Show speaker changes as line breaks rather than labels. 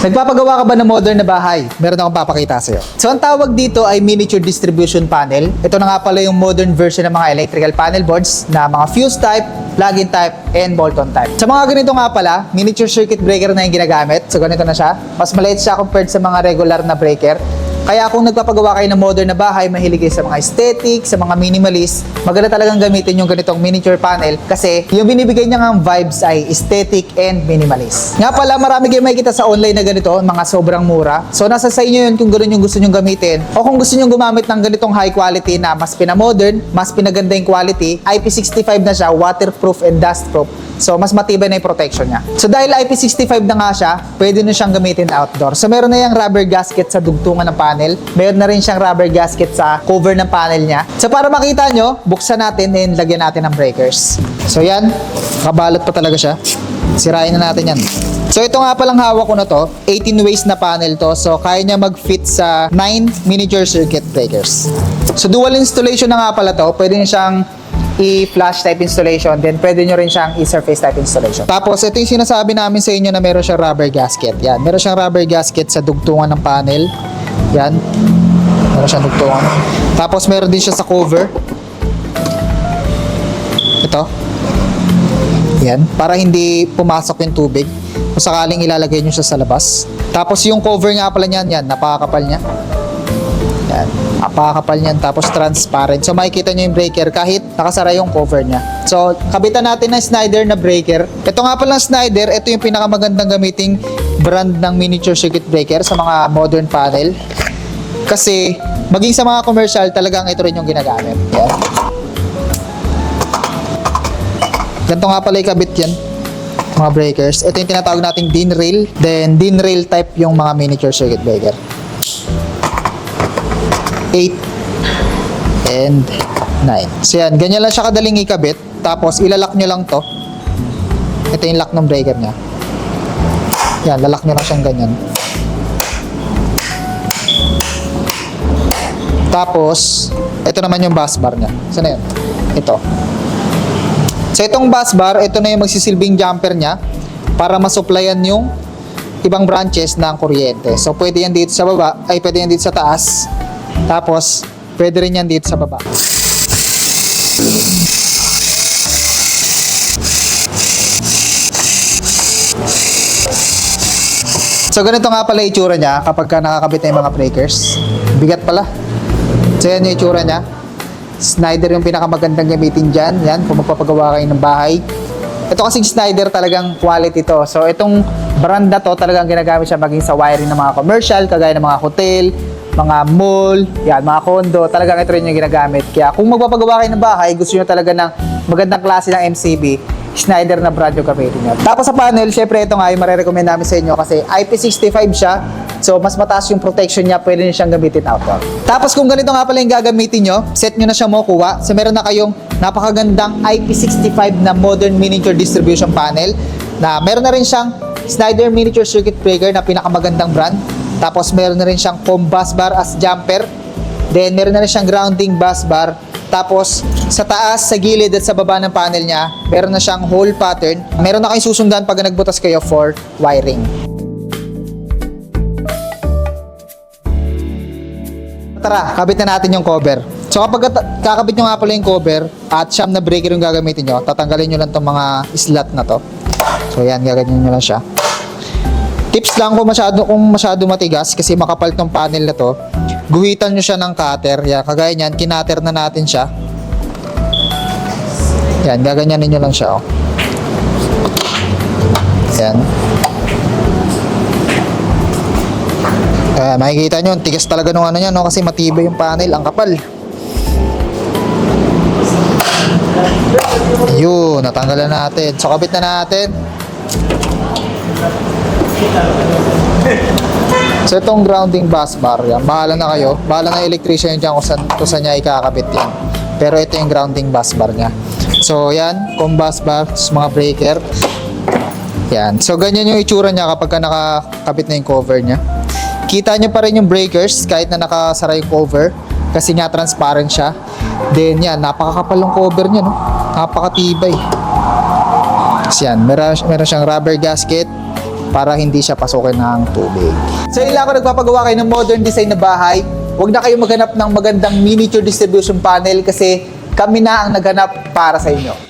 Nagpapagawa ka ba ng modern na bahay? Meron akong papakita sa'yo. So, ang tawag dito ay miniature distribution panel. Ito na nga pala yung modern version ng mga electrical panel boards na mga fuse type, plug-in type, and bolt-on type. Sa mga ganito nga pala, miniature circuit breaker na yung ginagamit. So, ganito na siya. Mas maliit siya compared sa mga regular na breaker. Kaya kung nagpapagawa kayo ng modern na bahay, mahilig kayo sa mga aesthetic, sa mga minimalist, maganda talagang gamitin yung ganitong miniature panel kasi yung binibigay niya ng vibes ay aesthetic and minimalist. Nga pala, marami kayo makikita sa online na ganito, mga sobrang mura. So nasa sa inyo yun kung gano'n yung gusto nyo gamitin o kung gusto nyo gumamit ng ganitong high quality na mas pinamodern, mas pinaganda yung quality, IP65 na siya, waterproof and dustproof. So, mas matibay na yung protection niya. So, dahil IP65 na nga siya, pwede na siyang gamitin outdoor. So, meron na yung rubber gasket sa dugtungan ng panel. Meron na rin siyang rubber gasket sa cover ng panel niya. So, para makita nyo, buksan natin and lagyan natin ng breakers. So, yan. Kabalot pa talaga siya. Sirain na natin yan. So, ito nga palang hawak ko na to. 18 ways na panel to. So, kaya niya mag-fit sa 9 miniature circuit breakers. So, dual installation na nga pala to. Pwede niya siyang i-flash type installation, then pwede nyo rin siyang i-surface type installation. Tapos, ito yung sinasabi namin sa inyo na meron siyang rubber gasket. Yan, meron siyang rubber gasket sa dugtungan ng panel. Yan, meron siyang dugtungan. Tapos, meron din siya sa cover. Ito. Yan, para hindi pumasok yung tubig kung sakaling ilalagay nyo siya sa labas. Tapos, yung cover nga pala niyan, yan, napakakapal niya. Yan, napakakapal niyan, tapos transparent. So makikita nyo yung breaker kahit nakasara yung cover niya. So kabitan natin ng Schneider na breaker. Ito nga pala ng Schneider, ito yung pinakamagandang gamiting brand ng miniature circuit breaker sa mga modern panel. Kasi maging sa mga commercial, talagang ito rin yung ginagamit. Yan. Ganito nga pala ikabit yan, mga breakers. Ito yung tinatawag nating DIN rail. Then DIN rail type yung mga miniature circuit breaker. 8 and 9. So yan, ganyan lang siya kadaling ikabit. Tapos ilalak nyo lang to. Ito yung lock ng breaker nya. Yan, lalak nyo lang siyang ganyan. Tapos ito naman yung bus bar nya. Saan na yun? Ito. So itong bus bar, ito na yung magsisilbing jumper nya para masupplyan yung ibang branches ng kuryente. So pwede yan dito sa baba, ay pwede yan dito sa taas. Tapos, pwede rin yan dito sa baba. So, ganito nga pala yung itsura niya kapag nakakabit na yung mga breakers. Bigat pala. So, yan yung itsura niya. Schneider yung pinakamagandang gamitin dyan. Yan, kung magpapagawa kayo ng bahay. Ito kasing Schneider talagang quality to. So, itong brand na to talagang ginagamit siya maging sa wiring ng mga commercial, kagaya ng mga hotel, mga mall, yan, mga condo, talagang ito rin yung ginagamit. Kaya kung magpapagawa kayo ng bahay, gusto nyo talaga ng magandang klase ng MCB, Schneider na brand yung gamitin nyo. Tapos sa panel, syempre ito nga yung marirecommend namin sa inyo kasi IP65 siya, so mas mataas yung protection niya, pwede nyo siyang gamitin outdoor. Tapos kung ganito nga pala yung gagamitin nyo, set nyo na siya makukuha. So meron na kayong napakagandang IP65 na modern miniature distribution panel na meron na rin siyang Schneider miniature circuit breaker na pinakamagandang brand. Tapos meron na rin siyang foam bus bar as jumper. Then meron na rin siyang grounding bus bar. Tapos sa taas, sa gilid at sa baba ng panel niya, meron na siyang hole pattern. Meron na kayong susundan pag nagbutas kayo for wiring. Tara, kabit na natin yung cover. So kapag kakabit nyo nga pala yung cover at siyam na breaker yung gagamitin nyo, tatanggalin nyo lang itong mga slot na to. So yan, gaganyan nyo lang siya. Tips lang kung masyado matigas kasi makapal tong panel na to, guhitan nyo siya ng cutter. Yan, kagaya niyan, kinater na natin siya. Yan, gaganyanin nyo lang siya. Oh. Yan. Makikita nyo, tigas talaga nung ano yan, no? Kasi matibay yung panel, ang kapal. Yun, natanggalan natin. So, kabit na natin. So itong grounding bus bar, yan, bahala na kayo. Bahala na electrician dyan kung saan niya ikakabit yan. Pero ito yung grounding bus bar niya. So yan, kung bus bar, mga breaker. Yan. So ganyan yung itsura niya kapag nakakabit na yung cover niya. Kita niyo pa rin yung breakers kahit na nakasara yung cover. Kasi nga transparent siya. Then yan, napakakapal yung cover niya, no? Napakatibay. So yan, meron siyang rubber gasket. para hindi siya pasukin ng tubig. So yun lang, ako nagpapagawa kayo ng modern design na bahay. Huwag na kayo maghanap ng magandang miniature distribution panel kasi kami na ang naghanap para sa inyo.